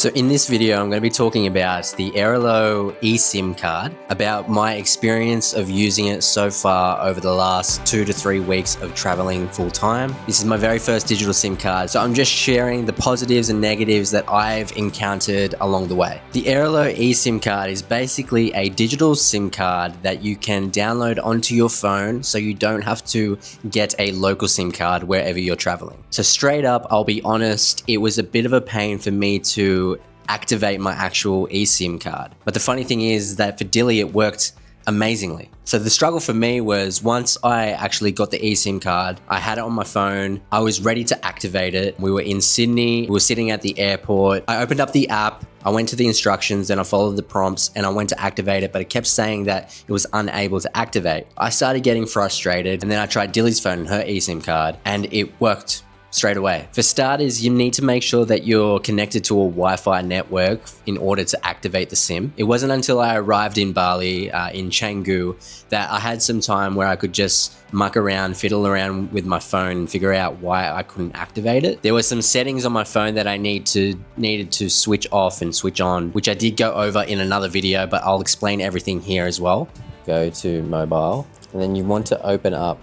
So in this video, I'm going to be talking about the Airalo eSIM card, about my experience of using it so far over the last 2 to 3 weeks of traveling full time. This is my very first digital SIM card, so I'm just sharing the positives and negatives that I've encountered along the way. The Airalo eSIM card is basically a digital SIM card that you can download onto your phone so you don't have to get a local SIM card wherever you're traveling. So straight up, I'll be honest, it was a bit of a pain for me to activate my actual eSIM card. But the funny thing is that for Dily, it worked amazingly. So the struggle for me was once I actually got the eSIM card, I had it on my phone, I was ready to activate it. We were in Sydney, we were sitting at the airport. I opened up the app, I went to the instructions and I followed the prompts and I went to activate it, but it kept saying that it was unable to activate. I started getting frustrated and then I tried Dily's phone and her eSIM card and it worked straight away. For starters, you need to make sure that you're connected to a Wi-Fi network in order to activate the SIM. It wasn't until I arrived in Bali, in Canggu, that I had some time where I could just muck around, fiddle around with my phone and figure out why I couldn't activate it. There were some settings on my phone that I needed to switch off and switch on, which I did go over in another video, but I'll explain everything here as well. Go to mobile, and then you want to open up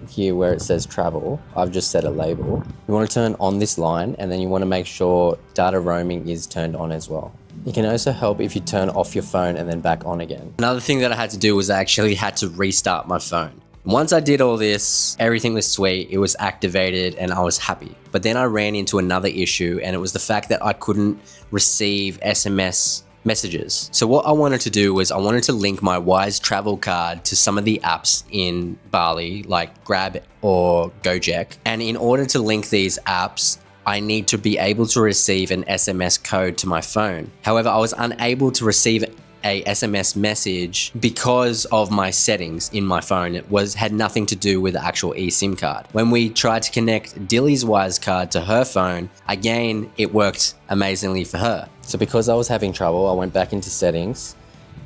here where it says travel. I've just set a label. You want to turn on this line, and then you want to make sure data roaming is turned on as well. It can also help if you turn off your phone and then back on again. Another thing that I had to do was I actually had to restart my phone. Once I did all this, everything was sweet, it was activated and I was happy. But then I ran into another issue, and it was the fact that I couldn't receive SMS messages. So what I wanted to do was I wanted to link my Wise travel card to some of the apps in Bali, like Grab or Gojek. And in order to link these apps, I need to be able to receive an SMS code to my phone. However, I was unable to receive a SMS message because of my settings in my phone. It had nothing to do with the actual eSIM card. When we tried to connect Dily's Wise card to her phone, again, it worked amazingly for her. So because I was having trouble, I went back into settings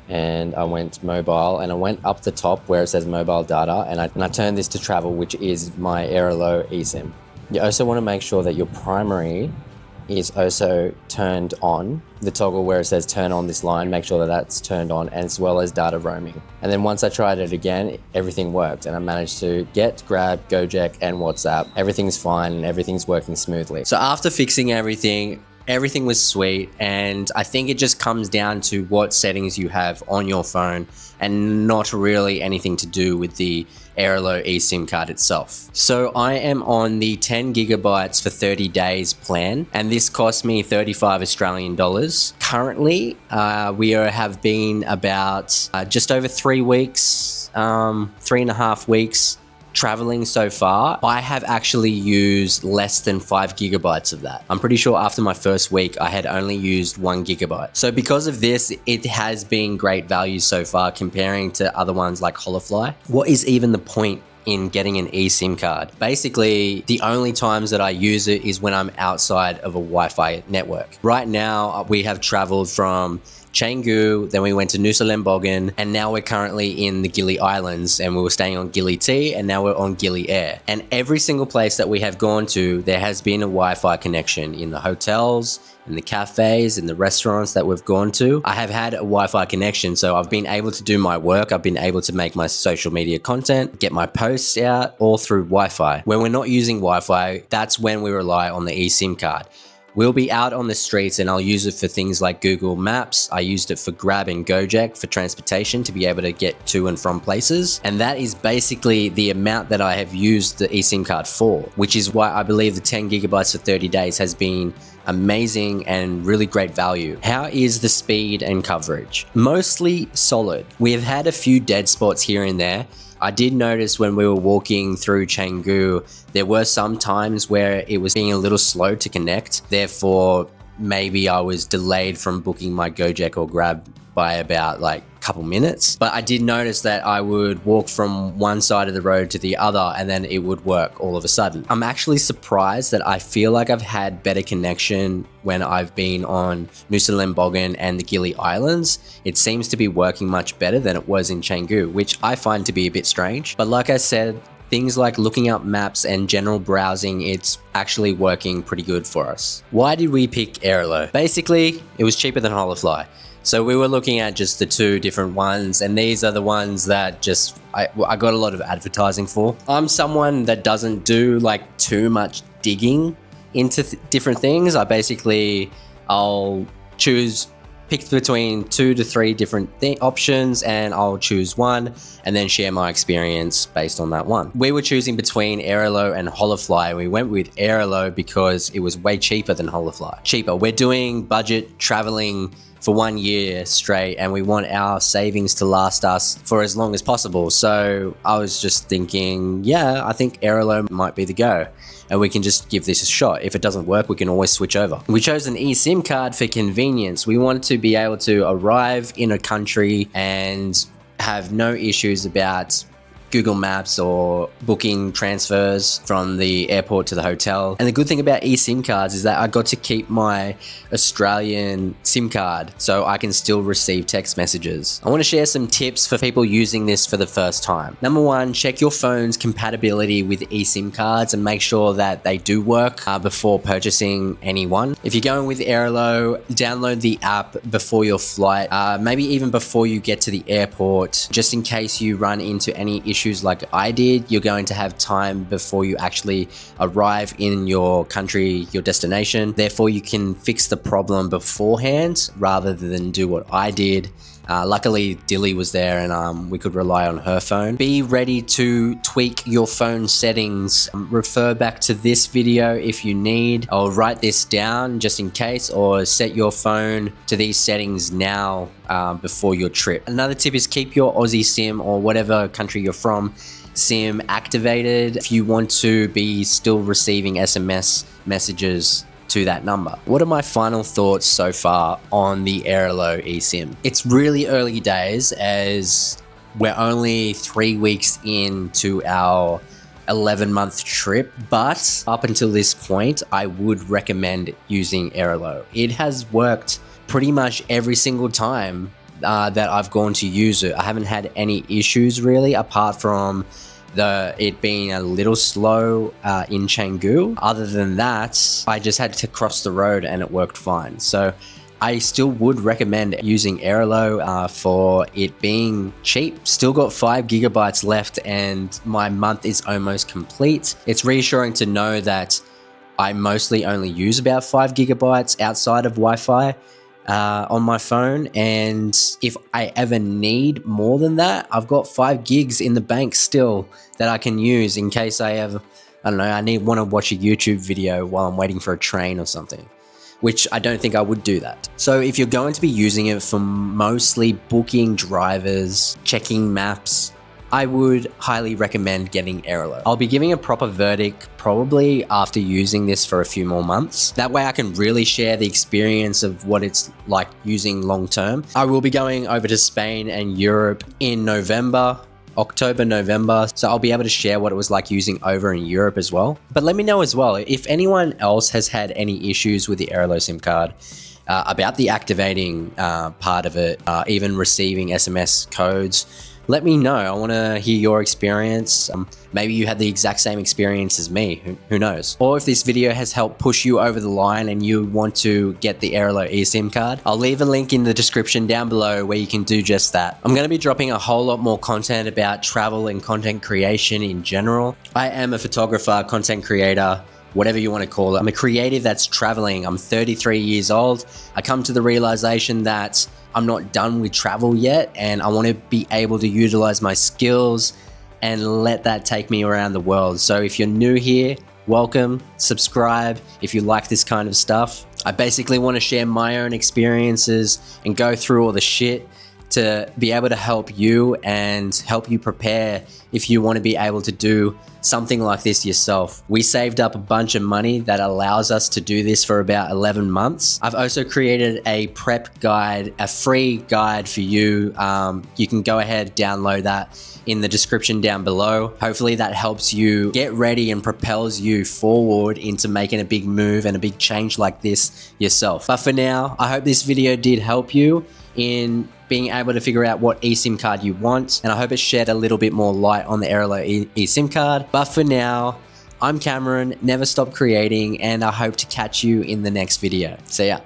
and I went mobile, and I went up the top where it says mobile data, and I turned this to travel, which is my Airalo eSIM. You also want to make sure that your primary is also turned on. The toggle where it says turn on this line, make sure that that's turned on, as well as data roaming. And then once I tried it again, everything worked and I managed to get Grab, Gojek and WhatsApp. Everything's fine and everything's working smoothly. So after fixing everything was sweet, and I think it just comes down to what settings you have on your phone and not really anything to do with the Airalo eSIM card itself. So I am on the 10 gigabytes for 30 days plan, and this cost me 35 Australian dollars. Currently, we have been about just over 3 weeks, 3.5 weeks traveling so far. I have actually used less than 5 gigabytes of that. I'm pretty sure after my first week, I had only used 1 gigabyte. So because of this, it has been great value so far comparing to other ones like Holafly. What is even the point in getting an eSIM card? Basically, the only times that I use it is when I'm outside of a Wi-Fi network. Right now, we have traveled from Canggu, then we went to Nusa Lembongan, and now we're currently in the Gili Islands, and we were staying on Gili T, and now we're on Gili Air. And every single place that we have gone to, there has been a Wi-Fi connection in the hotels, in the cafes, in the restaurants that we've gone to. I have had a Wi-Fi connection, so I've been able to do my work. I've been able to make my social media content, get my posts out, all through Wi-Fi. When we're not using Wi-Fi, that's when we rely on the eSIM card. We'll be out on the streets and I'll use it for things like Google Maps. I used it for Grab and Gojek for transportation to be able to get to and from places. And that is basically the amount that I have used the eSIM card for, which is why I believe the 10 gigabytes for 30 days has been amazing and really great value. How is the speed and coverage? Mostly solid. We have had a few dead spots here and there. I did notice when we were walking through Canggu, there were some times where it was being a little slow to connect. Therefore, maybe I was delayed from booking my Gojek or Grab by about like a couple minutes. But I did notice that I would walk from one side of the road to the other and then it would work all of a sudden. I'm actually surprised that I feel like I've had better connection when I've been on Nusa Lembongan and the Gili Islands. It seems to be working much better than it was in Canggu, which I find to be a bit strange. But like I said, things like looking up maps and general browsing, it's actually working pretty good for us. Why did we pick Airalo? Basically, it was cheaper than Holafly. So we were looking at just the two different ones, and these are the ones that just I got a lot of advertising for. I'm someone that doesn't do like too much digging into different things. I'll pick between 2 to 3 different options, and I'll choose one and then share my experience based on that one. We were choosing between Airalo and Holafly. We went with Airalo because it was way cheaper than Holafly. Cheaper. We're doing budget traveling for 1 year straight, and we want our savings to last us for as long as possible. So I was just thinking, yeah, I think Airalo might be the go, and we can just give this a shot. If it doesn't work, we can always switch over. We chose an eSIM card for convenience. We wanted to be able to arrive in a country and have no issues about Google Maps or booking transfers from the airport to the hotel. And the good thing about eSIM cards is that I got to keep my Australian SIM card so I can still receive text messages. I want to share some tips for people using this for the first time. Number one, check your phone's compatibility with eSIM cards and make sure that they do work before purchasing any one. If you're going with Airalo, download the app before your flight, maybe even before you get to the airport, just in case you run into any issues like I did. You're going to have time before you actually arrive in your country, your destination. Therefore, you can fix the problem beforehand rather than do what I did. Luckily, Dily was there and we could rely on her phone. Be ready to tweak your phone settings. Refer back to this video if you need, or write this down just in case, or set your phone to these settings now before your trip. Another tip is keep your Aussie SIM or whatever country you're from SIM activated if you want to be still receiving SMS messages to that number. What are my final thoughts so far on the Airalo eSIM? It's really early days as we're only 3 weeks into our 11-month trip, but up until this point, I would recommend using Airalo. It has worked pretty much every single time that I've gone to use it. I haven't had any issues really, apart from it being a little slow in Canggu. Other than that, I just had to cross the road and it worked fine. So I still would recommend using Airalo for it being cheap. Still got 5 gigabytes left and my month is almost complete. It's reassuring to know that I mostly only use about 5 gigabytes outside of Wi-Fi on my phone, and if I ever need more than that, I've got 5 gigs in the bank still that I can use in case I want to watch a YouTube video while I'm waiting for a train or something, which I don't think I would do that. So if you're going to be using it for mostly booking drivers, checking maps, I would highly recommend getting Airalo. I'll be giving a proper verdict probably after using this for a few more months. That way I can really share the experience of what it's like using long term. I will be going over to Spain and Europe in October, November. So I'll be able to share what it was like using over in Europe as well. But let me know as well, if anyone else has had any issues with the Airalo SIM card, about the activating part of it, even receiving SMS codes. Let me know. I want to hear your experience. Maybe you had the exact same experience as me. Who knows? Or if this video has helped push you over the line and you want to get the Airalo eSIM card, I'll leave a link in the description down below where you can do just that. I'm going to be dropping a whole lot more content about travel and content creation in general. I am a photographer, content creator, whatever you want to call it. I'm a creative that's traveling. I'm 33 years old. I come to the realization that I'm not done with travel yet, and I want to be able to utilize my skills and let that take me around the world. So if you're new here, welcome, subscribe if you like this kind of stuff. I basically want to share my own experiences and go through all the shit to be able to help you and help you prepare if you want to be able to do something like this yourself. We saved up a bunch of money that allows us to do this for about 11 months. I've also created a prep guide, a free guide for you. You can go ahead, download that in the description down below. Hopefully that helps you get ready and propels you forward into making a big move and a big change like this yourself. But for now, I hope this video did help you in being able to figure out what eSIM card you want, and I hope it shed a little bit more light on the Airalo eSIM card. But for now, I'm Cameron, never stop creating, and I hope to catch you in the next video. See ya.